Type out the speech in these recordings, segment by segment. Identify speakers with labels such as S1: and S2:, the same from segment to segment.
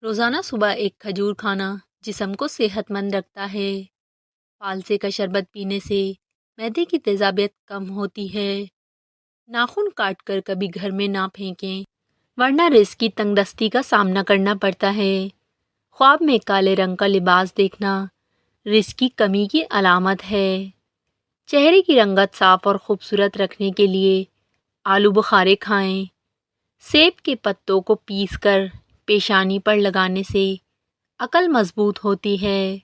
S1: روزانہ صبح ایک کھجور کھانا جسم کو صحت مند رکھتا ہے۔ فالسے کا شربت پینے سے معدے کی تیزابیت کم ہوتی ہے۔ ناخن کاٹ کر کبھی گھر میں نہ پھینکیں ورنہ رزق کی تنگ دستی کا سامنا کرنا پڑتا ہے۔ خواب میں کالے رنگ کا لباس دیکھنا رزق کی کمی کی علامت ہے۔ چہرے کی رنگت صاف اور خوبصورت رکھنے کے لیے آلو بخارے کھائیں۔ سیب کے پتوں کو پیس کر پیشانی پر لگانے سے عقل مضبوط ہوتی ہے۔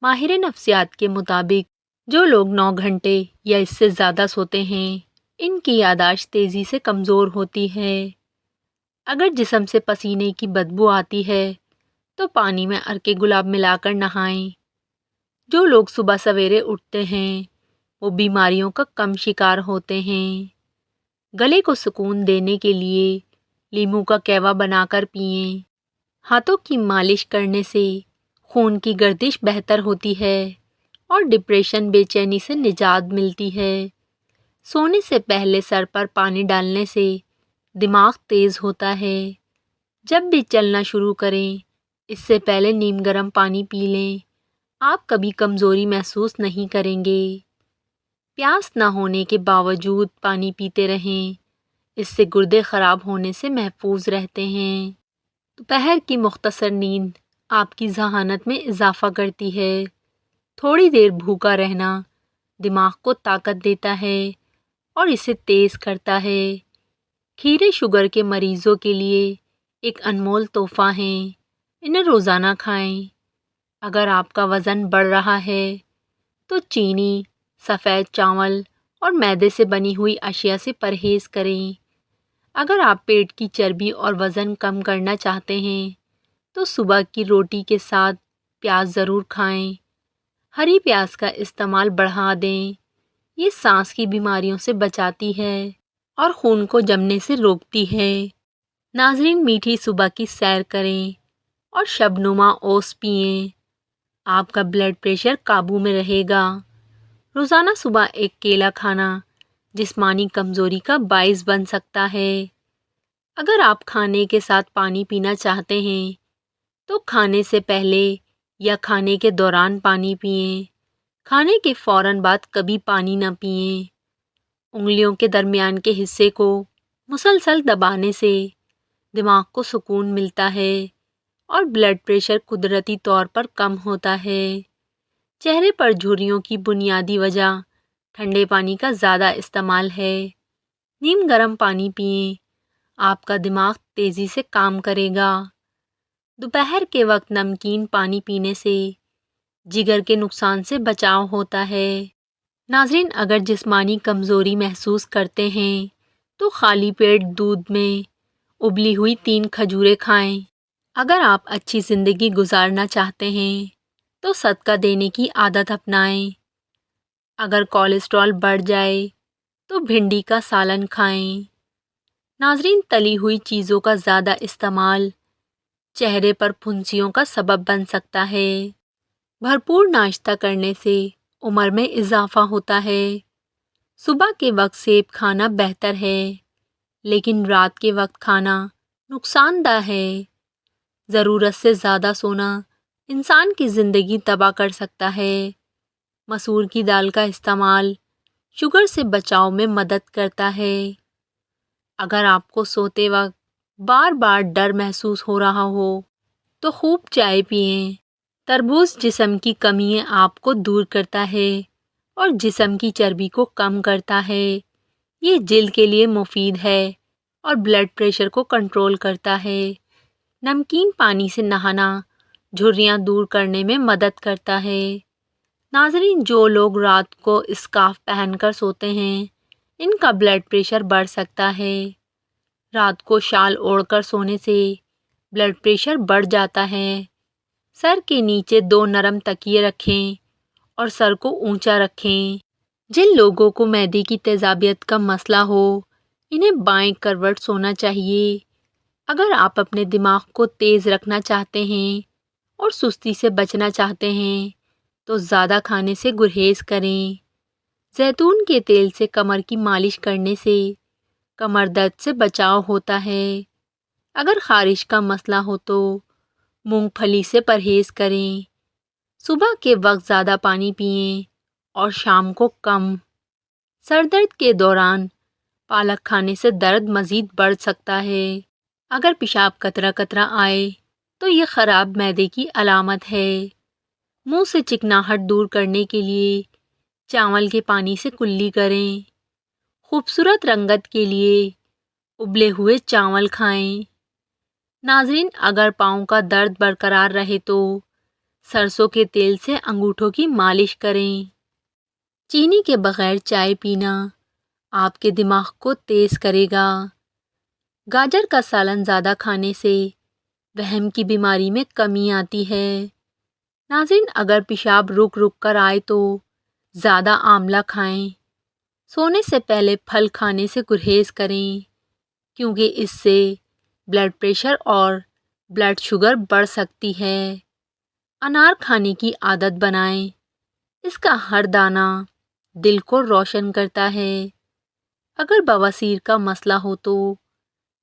S1: ماہر نفسیات کے مطابق جو لوگ 9 گھنٹے یا اس سے زیادہ سوتے ہیں ان کی یادداشت تیزی سے کمزور ہوتی ہے۔ اگر جسم سے پسینے کی بدبو آتی ہے تو پانی میں عرق گلاب ملا کر نہائیں۔ جو لوگ صبح سویرے اٹھتے ہیں وہ بیماریوں کا کم شکار ہوتے ہیں۔ گلے کو سکون دینے کے لیے لیموں کا کہوہ بنا کر پئیں۔ ہاتھوں کی مالش کرنے سے خون کی گردش بہتر ہوتی ہے اور ڈپریشن بے چینی سے نجات ملتی ہے۔ سونے سے پہلے سر پر پانی ڈالنے سے دماغ تیز ہوتا ہے۔ جب بھی چلنا شروع کریں اس سے پہلے نیم گرم پانی پی لیں۔ آپ کبھی کمزوری محسوس نہیں کریں گے۔ پیاس نہ ہونے کے باوجود پانی پیتے رہیں، اس سے گردے خراب ہونے سے محفوظ رہتے ہیں۔ دوپہر کی مختصر نیند آپ کی ذہانت میں اضافہ کرتی ہے۔ تھوڑی دیر بھوکا رہنا دماغ کو طاقت دیتا ہے اور اسے تیز کرتا ہے۔ کھیرے شوگر کے مریضوں کے لیے ایک انمول تحفہ ہیں، انہیں روزانہ کھائیں۔ اگر آپ کا وزن بڑھ رہا ہے تو چینی، سفید چاول اور میدے سے بنی ہوئی اشیاء سے پرہیز کریں۔ اگر آپ پیٹ کی چربی اور وزن کم کرنا چاہتے ہیں تو صبح کی روٹی کے ساتھ پیاز ضرور کھائیں۔ ہری پیاز کا استعمال بڑھا دیں، یہ سانس کی بیماریوں سے بچاتی ہے اور خون کو جمنے سے روکتی ہے۔ ناظرین، میٹھی صبح کی سیر کریں اور شبنما اوٹس پئیں، آپ کا بلڈ پریشر قابو میں رہے گا۔ روزانہ صبح ایک کیلا کھانا جسمانی کمزوری کا باعث بن سکتا ہے۔ اگر آپ کھانے کے ساتھ پانی پینا چاہتے ہیں تو کھانے سے پہلے یا کھانے کے دوران پانی پئیں۔ کھانے کے فوراً بعد کبھی پانی نہ پئیں۔ انگلیوں کے درمیان کے حصے کو مسلسل دبانے سے دماغ کو سکون ملتا ہے اور بلڈ پریشر قدرتی طور پر کم ہوتا ہے۔ چہرے پر جھریوں کی بنیادی وجہ ٹھنڈے پانی کا زیادہ استعمال ہے۔ نیم گرم پانی پئیں، آپ کا دماغ تیزی سے کام کرے گا۔ دوپہر کے وقت نمکین پانی پینے سے جگر کے نقصان سے بچاؤ ہوتا ہے۔ ناظرین، اگر جسمانی کمزوری محسوس کرتے ہیں تو خالی پیٹ دودھ میں ابلی ہوئی 3 کھجوریں کھائیں۔ اگر آپ اچھی زندگی گزارنا چاہتے ہیں تو صدقہ دینے کی عادت اپنائیں۔ اگر کولیسٹرول بڑھ جائے تو بھنڈی کا سالن کھائیں۔ ناظرین، تلی ہوئی چیزوں کا زیادہ استعمال چہرے پر پھنسیوں کا سبب بن سکتا ہے۔ بھرپور ناشتہ کرنے سے عمر میں اضافہ ہوتا ہے۔ صبح کے وقت سیب کھانا بہتر ہے لیکن رات کے وقت کھانا نقصان دہ ہے۔ ضرورت سے زیادہ سونا انسان کی زندگی تباہ کر سکتا ہے۔ مسور کی دال کا استعمال شوگر سے بچاؤ میں مدد کرتا ہے۔ اگر آپ کو سوتے وقت بار بار ڈر محسوس ہو رہا ہو تو خوب چائے پئیں۔ تربوز جسم کی کمی آپ کو دور کرتا ہے اور جسم کی چربی کو کم کرتا ہے۔ یہ جلد کے لیے مفید ہے اور بلڈ پریشر کو کنٹرول کرتا ہے۔ نمکین پانی سے نہانا جھریاں دور کرنے میں مدد کرتا ہے۔ ناظرین، جو لوگ رات کو اسکارف پہن کر سوتے ہیں ان کا بلڈ پریشر بڑھ سکتا ہے۔ رات کو شال اوڑھ کر سونے سے بلڈ پریشر بڑھ جاتا ہے۔ سر کے نیچے 2 نرم تکیے رکھیں اور سر کو اونچا رکھیں۔ جن لوگوں کو معدے کی تیزابیت کا مسئلہ ہو انہیں بائیں کروٹ سونا چاہیے۔ اگر آپ اپنے دماغ کو تیز رکھنا چاہتے ہیں اور سستی سے بچنا چاہتے ہیں تو زیادہ کھانے سے گریز کریں۔ زیتون کے تیل سے کمر کی مالش کرنے سے کمر درد سے بچاؤ ہوتا ہے۔ اگر خارش کا مسئلہ ہو تو مونگ پھلی سے پرہیز کریں، صبح کے وقت زیادہ پانی پئیں اور شام کو کم۔ سر درد کے دوران پالک کھانے سے درد مزید بڑھ سکتا ہے۔ اگر پیشاب قطرہ قطرہ آئے تو یہ خراب معدے کی علامت ہے۔ منہ سے چکناہٹ دور کرنے کے لیے چاول کے پانی سے کلی کریں۔ خوبصورت رنگت کے لیے ابلے ہوئے چاول کھائیں۔ ناظرین، اگر پاؤں کا درد برقرار رہے تو سرسوں کے تیل سے انگوٹھوں کی مالش کریں۔ چینی کے بغیر چائے پینا آپ کے دماغ کو تیز کرے گا۔ گاجر کا سالن زیادہ کھانے سے وہم کی بیماری میں کمی آتی ہے۔ ناظرین، اگر پیشاب رک رک کر آئے تو زیادہ آملہ کھائیں۔ سونے سے پہلے پھل کھانے سے گریز کریں کیونکہ اس سے بلڈ پریشر اور بلڈ شوگر بڑھ سکتی ہے۔ انار کھانے کی عادت بنائیں، اس کا ہر دانہ دل کو روشن کرتا ہے۔ اگر بواسیر کا مسئلہ ہو تو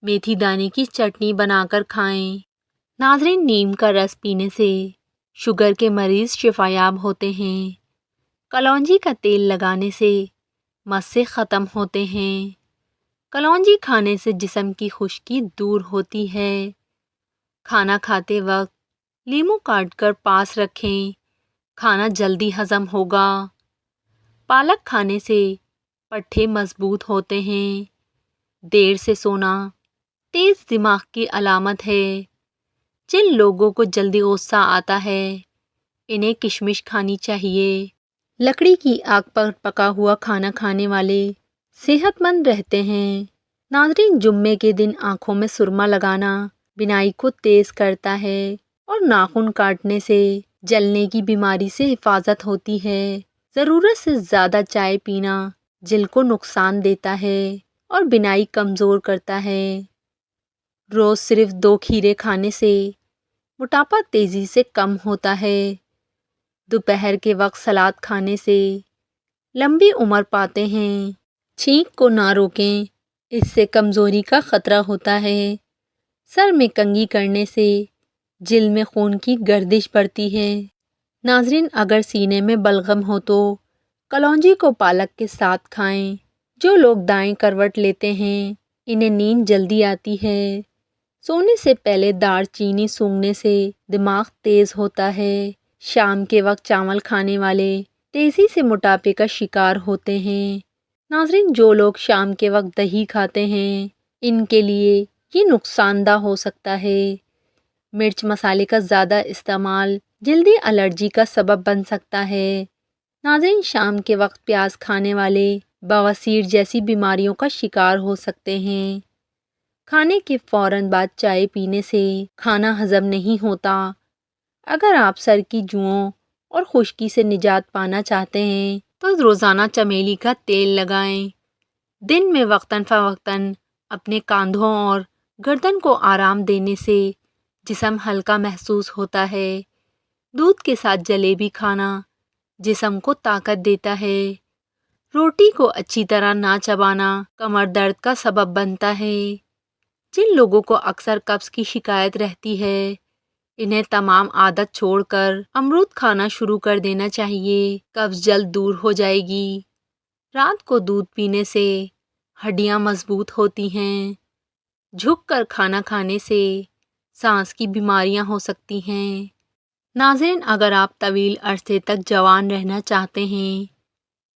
S1: میتھی دانے کی چٹنی بنا کر کھائیں۔ ناظرین، نیم کا رس پینے سے شوگر کے مریض شفایاب ہوتے ہیں۔ کلونجی کا تیل لگانے سے مسے ختم ہوتے ہیں۔ کلونجی کھانے سے جسم کی خشکی دور ہوتی ہے۔ کھانا کھاتے وقت لیموں کاٹ کر پاس رکھیں، کھانا جلدی ہضم ہوگا۔ پالک کھانے سے پٹھے مضبوط ہوتے ہیں۔ دیر سے سونا تیز دماغ کی علامت ہے۔ جن لوگوں کو جلدی غصہ آتا ہے انہیں کشمش کھانی چاہیے۔ لکڑی کی آگ پر پکا ہوا کھانا کھانے والے صحت مند رہتے ہیں۔ ناظرین، جمعے کے دن آنکھوں میں سرما لگانا بینائی کو تیز کرتا ہے اور ناخن کاٹنے سے جلنے کی بیماری سے حفاظت ہوتی ہے۔ ضرورت سے زیادہ چائے پینا جلد کو نقصان دیتا ہے اور بینائی کمزور کرتا ہے۔ روز صرف 2 کھیرے کھانے سے موٹاپا تیزی سے کم ہوتا ہے۔ دوپہر کے وقت سلاد کھانے سے لمبی عمر پاتے ہیں۔ چھینک کو نہ روکیں، اس سے کمزوری کا خطرہ ہوتا ہے۔ سر میں کنگھی کرنے سے جلد میں خون کی گردش بڑھتی ہے۔ ناظرین، اگر سینے میں بلغم ہو تو کلونجی کو پالک کے ساتھ کھائیں۔ جو لوگ دائیں کروٹ لیتے ہیں انہیں نیند جلدی آتی ہے۔ سونے سے پہلے دار چینی سونگھنے سے دماغ تیز ہوتا ہے۔ شام کے وقت چاول کھانے والے تیزی سے موٹاپے کا شکار ہوتے ہیں۔ ناظرین، جو لوگ شام کے وقت دہی کھاتے ہیں ان کے لیے یہ نقصان دہ ہو سکتا ہے۔ مرچ مسالے کا زیادہ استعمال جلدی الرجی کا سبب بن سکتا ہے۔ ناظرین، شام کے وقت پیاز کھانے والے بواسیر جیسی بیماریوں کا شکار ہو سکتے ہیں۔ کھانے کے فوراً بعد چائے پینے سے کھانا ہضم نہیں ہوتا۔ اگر آپ سر کی جوؤں اور خشکی سے نجات پانا چاہتے ہیں تو روزانہ چمیلی کا تیل لگائیں۔ دن میں وقتاً فوقتاً اپنے کاندھوں اور گردن کو آرام دینے سے جسم ہلکا محسوس ہوتا ہے۔ دودھ کے ساتھ جلیبی کھانا جسم کو طاقت دیتا ہے۔ روٹی کو اچھی طرح نہ چبانا کمر درد کا سبب بنتا ہے۔ جن لوگوں کو اکثر قبض کی شکایت رہتی ہے انہیں تمام عادت چھوڑ کر امرود کھانا شروع کر دینا چاہیے۔ قبض جلد دور ہو جائے گی۔ رات کو دودھ پینے سے ہڈیاں مضبوط ہوتی ہیں۔ جھک کر کھانا کھانے سے سانس کی بیماریاں ہو سکتی ہیں۔ ناظرین، اگر آپ طویل عرصے تک جوان رہنا چاہتے ہیں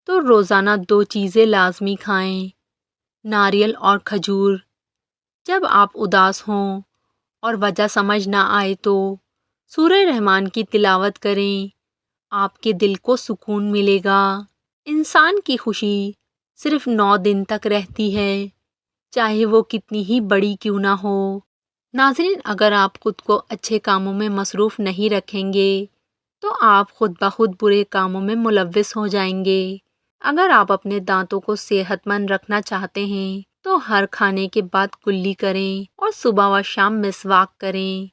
S1: تو روزانہ 2 چیزیں لازمی کھائیں: ناریل اور کھجور۔ جب آپ اداس ہوں اور وجہ سمجھ نہ آئے تو سورہ رحمان کی تلاوت کریں، آپ کے دل کو سکون ملے گا۔ انسان کی خوشی صرف 9 دن تک رہتی ہے، چاہے وہ کتنی ہی بڑی کیوں نہ ہو۔ ناظرین، اگر آپ خود کو اچھے کاموں میں مصروف نہیں رکھیں گے تو آپ خود بخود برے کاموں میں ملوث ہو جائیں گے۔ اگر آپ اپنے دانتوں کو صحت مند رکھنا چاہتے ہیں تو ہر کھانے کے بعد کلی کریں اور صبح و شام مسواک کریں۔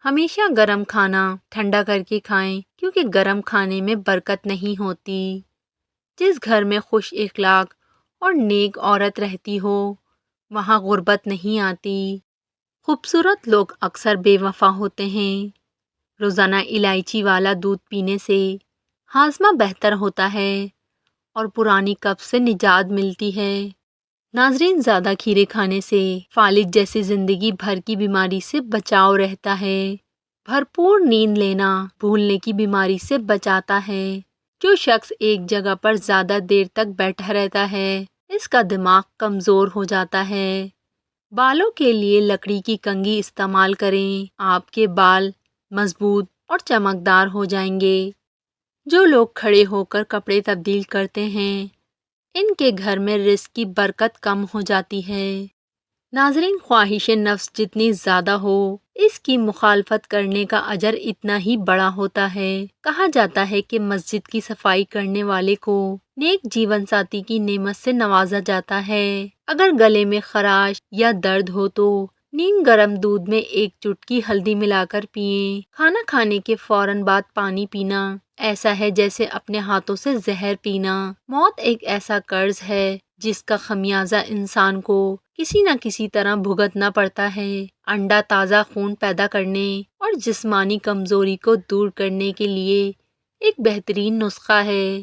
S1: ہمیشہ گرم کھانا ٹھنڈا کر کے کھائیں کیونکہ گرم کھانے میں برکت نہیں ہوتی۔ جس گھر میں خوش اخلاق اور نیک عورت رہتی ہو وہاں غربت نہیں آتی۔ خوبصورت لوگ اکثر بے وفا ہوتے ہیں۔ روزانہ الائچی والا دودھ پینے سے ہاضمہ بہتر ہوتا ہے اور پرانی قبض سے نجات ملتی ہے۔ ناظرین، زیادہ کھیرے کھانے سے فالج جیسی زندگی بھر کی بیماری سے بچاؤ رہتا ہے۔ بھرپور نیند لینا بھولنے کی بیماری سے بچاتا ہے۔ جو شخص ایک جگہ پر زیادہ دیر تک بیٹھا رہتا ہے اس کا دماغ کمزور ہو جاتا ہے۔ بالوں کے لیے لکڑی کی کنگھی استعمال کریں، آپ کے بال مضبوط اور چمکدار ہو جائیں گے۔ جو لوگ کھڑے ہو کر کپڑے تبدیل کرتے ہیں ان کے گھر میں رزق کی برکت کم ہو جاتی ہے۔ ناظرین، خواہش نفس جتنی زیادہ ہو اس کی مخالفت کرنے کا اجر اتنا ہی بڑا ہوتا ہے۔ کہا جاتا ہے کہ مسجد کی صفائی کرنے والے کو نیک جیون ساتھی کی نعمت سے نوازا جاتا ہے۔ اگر گلے میں خراش یا درد ہو تو نیم گرم دودھ میں ایک چٹکی ہلدی ملا کر پئیں۔ کھانا کھانے کے فوراً بعد پانی پینا ایسا ہے جیسے اپنے ہاتھوں سے زہر پینا۔ موت ایک ایسا قرض ہے جس کا خمیازہ انسان کو کسی نہ کسی طرح بھگتنا پڑتا ہے۔ انڈا تازہ خون پیدا کرنے اور جسمانی کمزوری کو دور کرنے کے لیے ایک بہترین نسخہ ہے۔